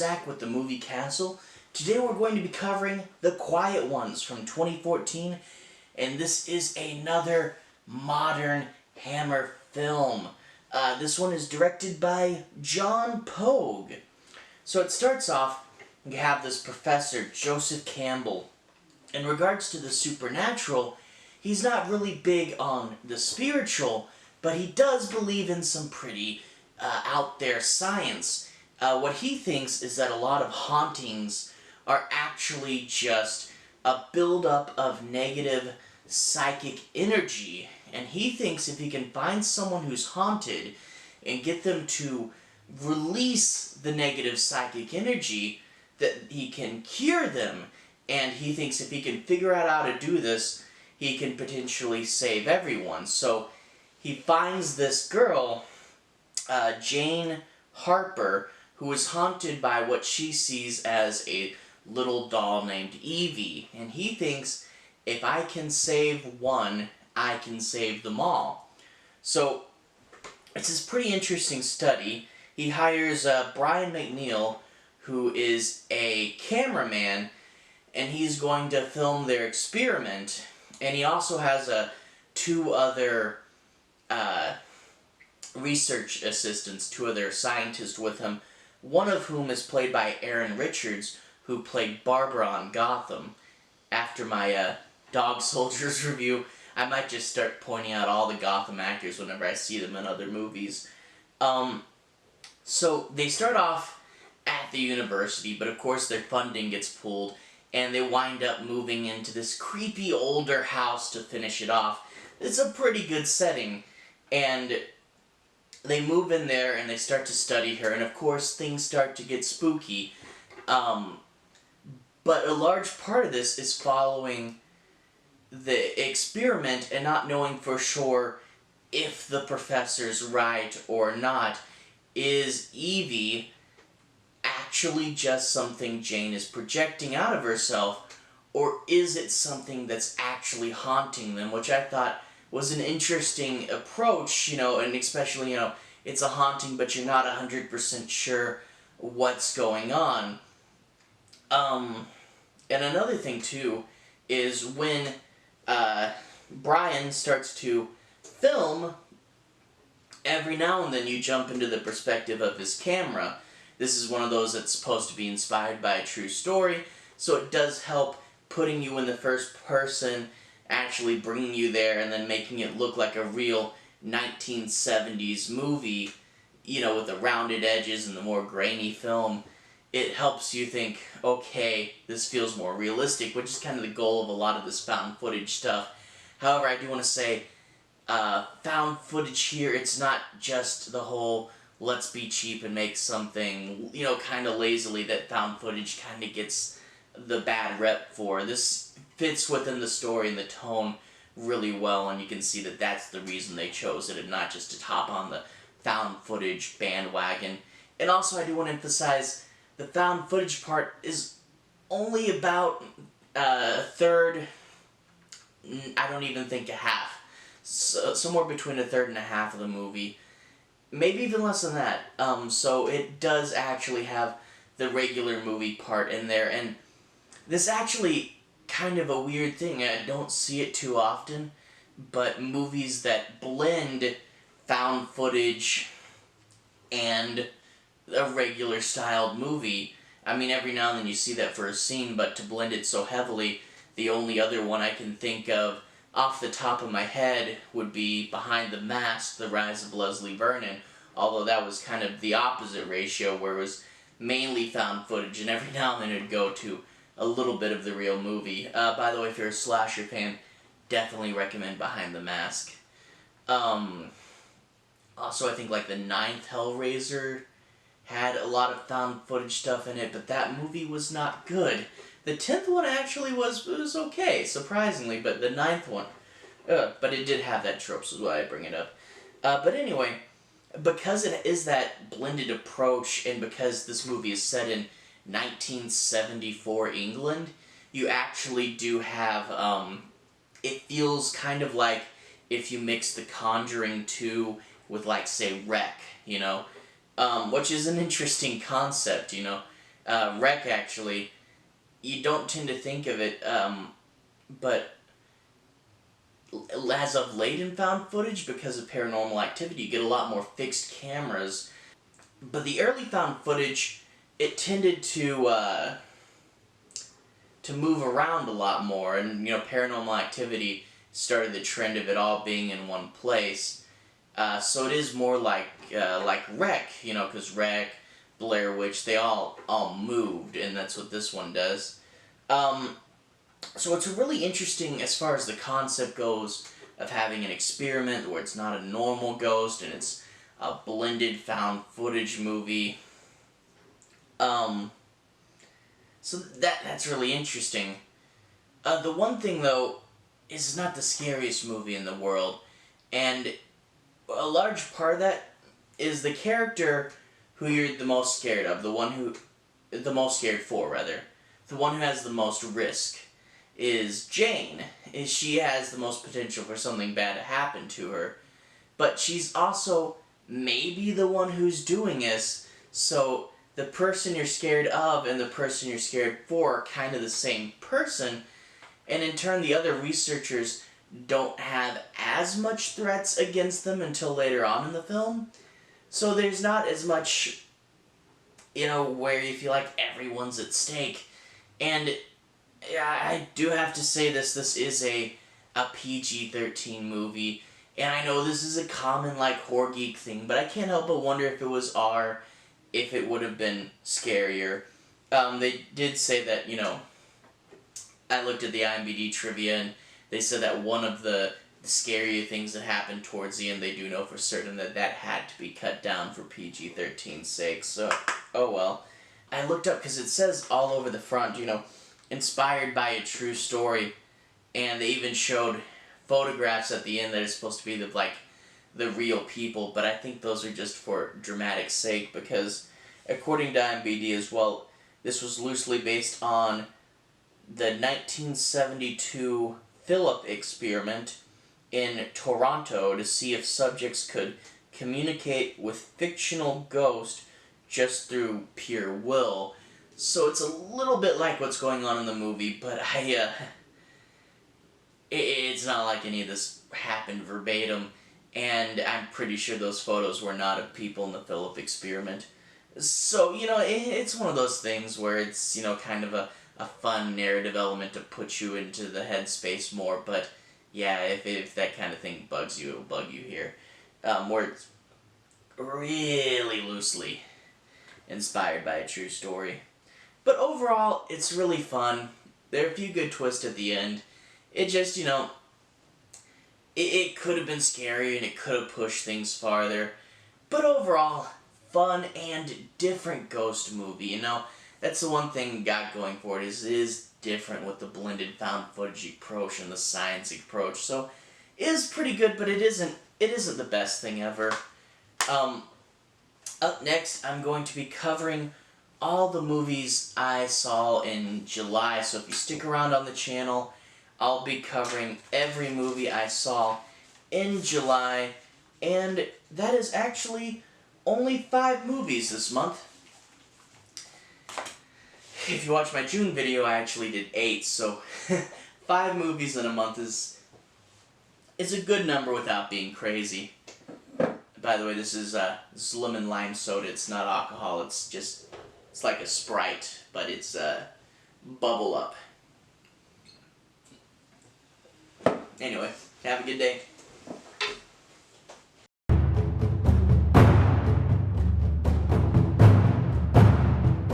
Zach with the movie Castle. Today we're going to be covering The Quiet Ones from 2014, and this is another modern Hammer film. This one is directed by John Pogue. So it starts off, you have this professor, Joseph Campbell. In regards to the supernatural, he's not really big on the spiritual, but he does believe in some pretty out there science. What he thinks is that a lot of hauntings are actually just a buildup of negative psychic energy. And he thinks if he can find someone who's haunted and get them to release the negative psychic energy, that he can cure them. And he thinks if he can figure out how to do this, he can potentially save everyone. So he finds this girl, Jane Harper, who is haunted by what she sees as a little doll named Evie. And he thinks, if I can save one, I can save them all. So it's this pretty interesting study. He hires Brian McNeil, who is a cameraman, and he's going to film their experiment. And he also has two other research assistants, two other scientists with him, one of whom is played by Erin Richards, who played Barbara on Gotham. After my Dog Soldiers review, I might just start pointing out all the Gotham actors whenever I see them in other movies. So they start off at the university, but of course their funding gets pulled, and they wind up moving into this creepy older house to finish it off. It's a pretty good setting, and they move in there and they start to study her, and of course things start to get spooky. But a large part of this is following the experiment and not knowing for sure if the professor's right or not. Is Evie actually just something Jane is projecting out of herself, or is it something that's actually haunting them, which I thought was an interesting approach, and especially, it's a haunting, but you're not 100% sure what's going on. And another thing, too, is when Brian starts to film, every now and then you jump into the perspective of his camera. This is one of those that's supposed to be inspired by a true story, so it does help putting you in the first person, actually bringing you there, and then making it look like a real 1970s movie, with the rounded edges and the more grainy film. It helps you think, okay, this feels more realistic, which is kind of the goal of a lot of this found footage stuff. However, I do want to say, found footage here, it's not just the whole let's be cheap and make something, kind of lazily that found footage kind of gets the bad rep for. This fits within the story and the tone really well, and you can see that that's the reason they chose it, and not just to hop on the found footage bandwagon. And also, I do want to emphasize, the found footage part is only about a third, I don't even think a half. So, somewhere between a third and a half of the movie. Maybe even less than that. So it does actually have the regular movie part in there. And this actually kind of a weird thing. I don't see it too often. But movies that blend found footage and a regular styled movie. I mean, every now and then you see that for a scene, but to blend it so heavily, the only other one I can think of off the top of my head would be Behind the Mask, The Rise of Leslie Vernon, although that was kind of the opposite ratio, where it was mainly found footage, and every now and then it would go to a little bit of the real movie. By the way, if you're a slasher fan, definitely recommend Behind the Mask. Also, I think like the 9th Hellraiser had a lot of found footage stuff in it, but that movie was not good. The 10th one actually was okay, surprisingly, but the 9th one, but it did have that trope, so that's why I bring it up. But anyway, because it is that blended approach, and because this movie is set in 1974 England, you actually do have, it feels kind of like if you mix The Conjuring 2 with, like, say, Wreck, which is an interesting concept, Wreck, actually, you don't tend to think of it, but as of late in found footage, because of Paranormal Activity, you get a lot more fixed cameras. But the early found footage, it tended to move around a lot more, and Paranormal Activity started the trend of it all being in one place. So it is more like Wreck, because Wreck, Blair Witch, they all moved, and that's what this one does. So it's really interesting as far as the concept goes of having an experiment where it's not a normal ghost and it's a blended found footage movie. So that's really interesting. The one thing, though, is it's not the scariest movie in the world, and a large part of that is the character who you're the most scared of, the most scared for, rather. The one who has the most risk is Jane. She has the most potential for something bad to happen to her, but she's also maybe the one who's doing this, so the person you're scared of and the person you're scared for are kind of the same person, and in turn the other researchers don't have as much threats against them until later on in the film. So there's not as much, where you feel like everyone's at stake. And I do have to say this is a PG-13 movie, and I know this is a common, horror geek thing, but I can't help but wonder if it was R, if it would have been scarier. They did say that, I looked at the IMDb trivia, and they said that one of the scarier things that happened towards the end, they do know for certain that had to be cut down for PG-13's sake, so, oh well. I looked up, because it says all over the front, inspired by a true story, and they even showed photographs at the end that are supposed to be the real people, but I think those are just for dramatic sake, because according to IMDb as well, this was loosely based on the 1972 Philip experiment in Toronto to see if subjects could communicate with fictional ghosts just through pure will. So it's a little bit like what's going on in the movie, but it's not like any of this happened verbatim, and I'm pretty sure those photos were not of people in the Philip experiment. So, it's one of those things where it's, kind of a fun narrative element to put you into the headspace more, but yeah, if that kind of thing bugs you, it'll bug you here. Where it's really loosely inspired by a true story. But overall, it's really fun. There are a few good twists at the end. It just, it could have been scary and it could have pushed things farther. But overall, fun and different ghost movie, That's the one thing got going for it, is it is different with the blended found footage approach and the science approach. So, it is pretty good, but it isn't the best thing ever. Up next, I'm going to be covering all the movies I saw in July, so if you stick around on the channel, I'll be covering every movie I saw in July, and that is actually only 5 movies this month. If you watch my June video, I actually did 8, so 5 movies in a month is a good number without being crazy. By the way, this is lemon lime soda. It's not alcohol. It's like a Sprite, but it's bubble up. Anyway, have a good day.